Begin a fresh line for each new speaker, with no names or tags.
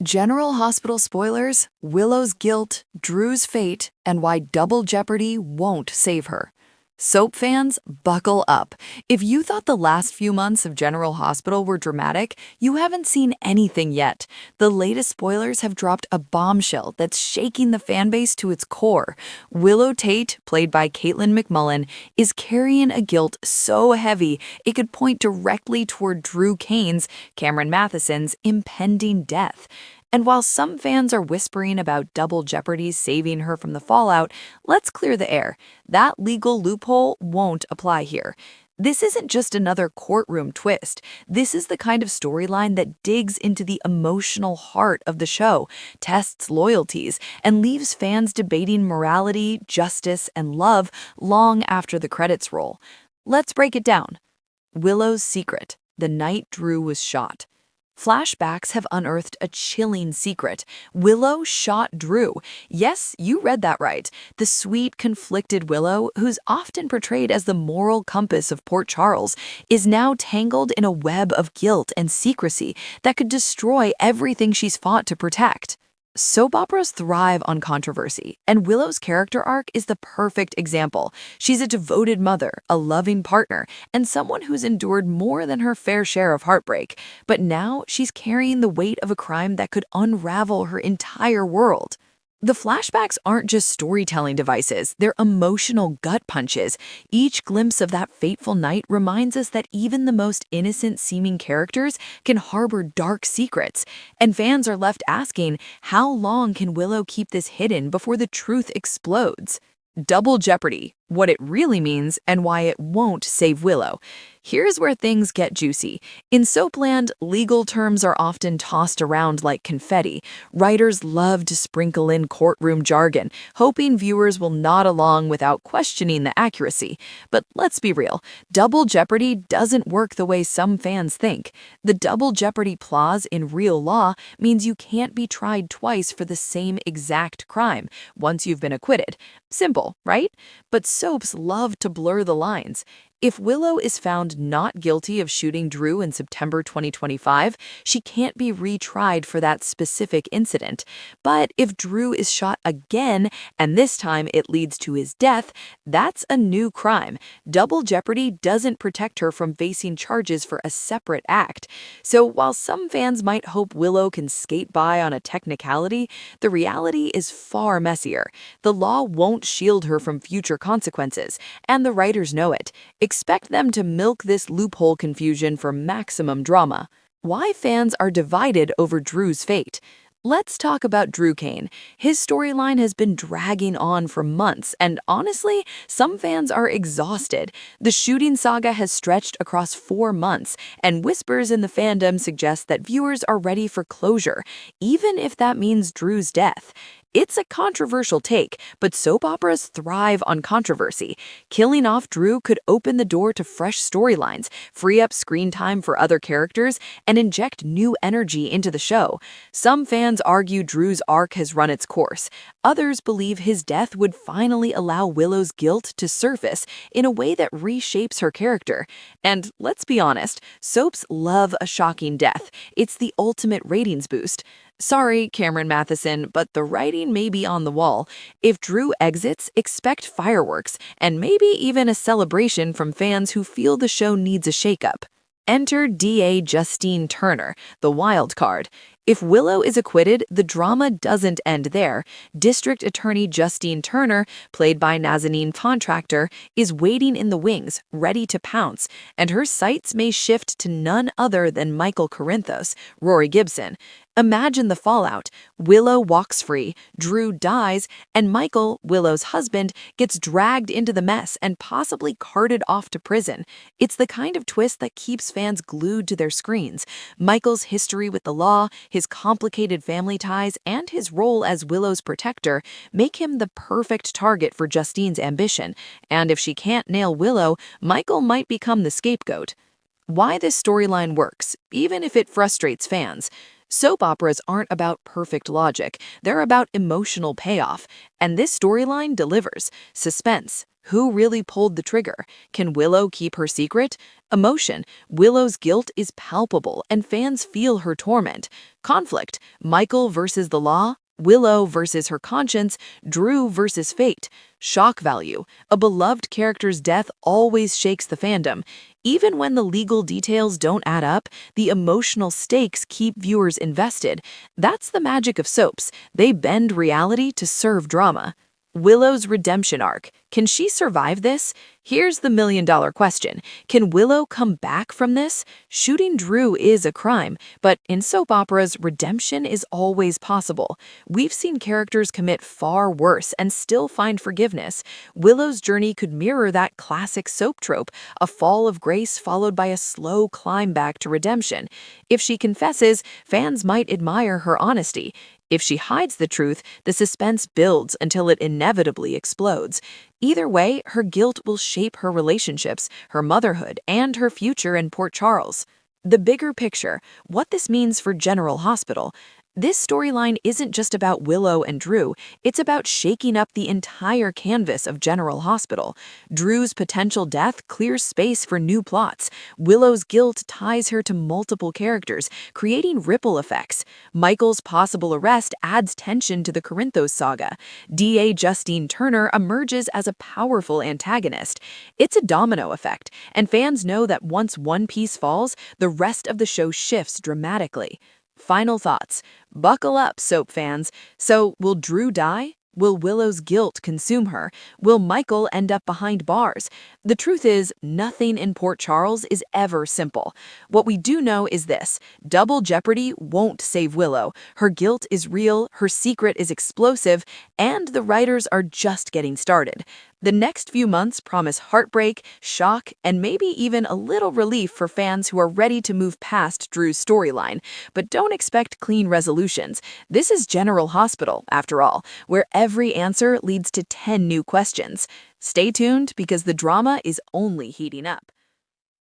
General Hospital spoilers, Willow's guilt, Drew's fate, and why double jeopardy won't save her. Soap fans, buckle up. If you thought the last few months of General Hospital were dramatic, you haven't seen anything yet. The latest spoilers have dropped a bombshell that's shaking the fanbase to its core. Willow Tate, played by Caitlin McMullen, is carrying a guilt so heavy it could point directly toward Drew Cain's, Cameron Matheson's, impending death. And while some fans are whispering about double jeopardy saving her from the fallout, let's clear the air. That legal loophole won't apply here. This isn't just another courtroom twist. This is the kind of storyline that digs into the emotional heart of the show, tests loyalties, and leaves fans debating morality, justice, and love long after the credits roll. Let's break it down. Willow's secret: the night Drew was shot. Flashbacks have unearthed a chilling secret. Willow shot Drew. Yes, you read that right. The sweet, conflicted Willow, who's often portrayed as the moral compass of Port Charles, is now tangled in a web of guilt and secrecy that could destroy everything she's fought to protect. Soap operas thrive on controversy, and Willow's character arc is the perfect example. She's a devoted mother, a loving partner, and someone who's endured more than her fair share of heartbreak. But now she's carrying the weight of a crime that could unravel her entire world. The flashbacks aren't just storytelling devices, they're emotional gut punches. Each glimpse of that fateful night reminds us that even the most innocent-seeming characters can harbor dark secrets. And fans are left asking, how long can Willow keep this hidden before the truth explodes? Double jeopardy, what it really means and why it won't save Willow. Here's where things get juicy. In Soapland, legal terms are often tossed around like confetti. Writers love to sprinkle in courtroom jargon, hoping viewers will nod along without questioning the accuracy. But let's be real, double jeopardy doesn't work the way some fans think. The double jeopardy clause in real law means you can't be tried twice for the same exact crime once you've been acquitted. Simple, right? But soaps love to blur the lines. If Willow is found not guilty of shooting Drew in September 2025, she can't be retried for that specific incident. But if Drew is shot again, and this time it leads to his death, that's a new crime. Double jeopardy doesn't protect her from facing charges for a separate act. So while some fans might hope Willow can skate by on a technicality, the reality is far messier. The law won't shield her from future consequences, and the writers know it. Expect them to milk this loophole confusion for maximum drama. Why fans are divided over Drew's fate. Let's talk about Drew Cain. His storyline has been dragging on for months, and honestly, some fans are exhausted. The shooting saga has stretched across 4 months, and whispers in the fandom suggest that viewers are ready for closure, even if that means Drew's death. It's a controversial take, but soap operas thrive on controversy. Killing off Drew could open the door to fresh storylines, free up screen time for other characters, and inject new energy into the show. Some fans argue Drew's arc has run its course. Others believe his death would finally allow Willow's guilt to surface in a way that reshapes her character. And let's be honest, soaps love a shocking death. It's the ultimate ratings boost. Sorry, Cameron Matheson, but the writing may be on the wall. If Drew exits, expect fireworks, and maybe even a celebration from fans who feel the show needs a shakeup. Enter DA Justine Turner, the wild card. If Willow is acquitted, the drama doesn't end there. District Attorney Justine Turner, played by Nazanin Contractor, is waiting in the wings, ready to pounce, and her sights may shift to none other than Michael Corinthos, Rory Gibson. Imagine the fallout. Willow walks free, Drew dies, and Michael, Willow's husband, gets dragged into the mess and possibly carted off to prison. It's the kind of twist that keeps fans glued to their screens. Michael's history with the law, his complicated family ties, and his role as Willow's protector make him the perfect target for Justine's ambition. And if she can't nail Willow, Michael might become the scapegoat. Why this storyline works, even if it frustrates fans. Soap operas aren't about perfect logic, they're about emotional payoff, and this storyline delivers. Suspense, Who really pulled the trigger? Can Willow keep her secret? Emotion. Willow's guilt is palpable, and fans feel her torment. Conflict. Michael versus the law. Willow versus her conscience. Drew versus fate. Shock value. A beloved character's death always shakes the fandom. Even when the legal details don't add up, the emotional stakes keep viewers invested. That's the magic of soaps. They bend reality to serve drama. Willow's redemption arc. Can she survive this? Here's the million-dollar question. Can Willow come back from this? Shooting Drew is a crime, but in soap operas, redemption is always possible. We've seen characters commit far worse and still find forgiveness. Willow's journey could mirror that classic soap trope, a fall of grace followed by a slow climb back to redemption. If she confesses, fans might admire her honesty. If she hides the truth, the suspense builds until it inevitably explodes. Either way, her guilt will shape her relationships, her motherhood, and her future in Port Charles. The bigger picture, what this means for General Hospital. This storyline isn't just about Willow and Drew, it's about shaking up the entire canvas of General Hospital. Drew's potential death clears space for new plots. Willow's guilt ties her to multiple characters, creating ripple effects. Michael's possible arrest adds tension to the Corinthos saga. DA Justine Turner emerges as a powerful antagonist. It's a domino effect, and fans know that once one piece falls, the rest of the show shifts dramatically. Final thoughts. Buckle up, soap fans. So, will Drew die? Will Willow's guilt consume her? Will Michael end up behind bars? The truth is, nothing in Port Charles is ever simple. What we do know is this: double jeopardy won't save Willow. Her guilt is real, her secret is explosive, and the writers are just getting started. The next few months promise heartbreak, shock, and maybe even a little relief for fans who are ready to move past Drew's storyline. But don't expect clean resolutions. This is General Hospital, after all, where every answer leads to 10 new questions. Stay tuned because the drama is only heating up.